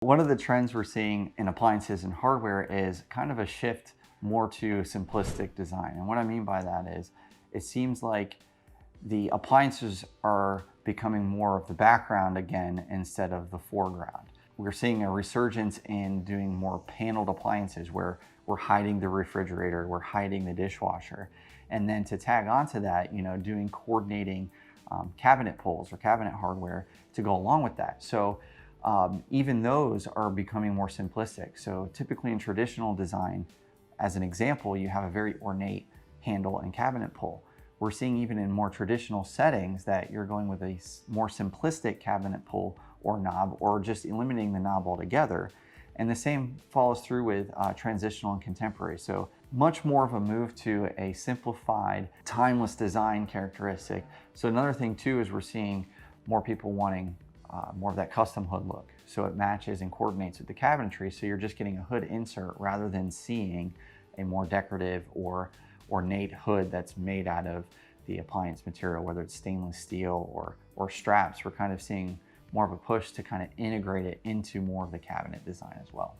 One of the trends we're seeing in appliances and hardware is kind of a shift more to simplistic design. And what I mean by that is it seems like the appliances are becoming more of the background again instead of the foreground. We're seeing a resurgence in doing more paneled appliances where we're hiding the refrigerator, we're hiding the dishwasher. And then to tag onto that, doing coordinating cabinet pulls or cabinet hardware to go along with that. So even those are becoming more simplistic. So typically in traditional design, as an example, you have a very ornate handle and cabinet pull. We're seeing even in more traditional settings that you're going with a more simplistic cabinet pull or knob, or just eliminating the knob altogether. And the same follows through with transitional and contemporary. So much more of a move to a simplified, timeless design characteristic. So another thing too is we're seeing more people wanting more of that custom hood look. So it matches and coordinates with the cabinetry. So you're just getting a hood insert rather than seeing a more decorative or ornate hood that's made out of the appliance material, whether it's stainless steel or straps. We're kind of seeing more of a push to kind of integrate it into more of the cabinet design as well.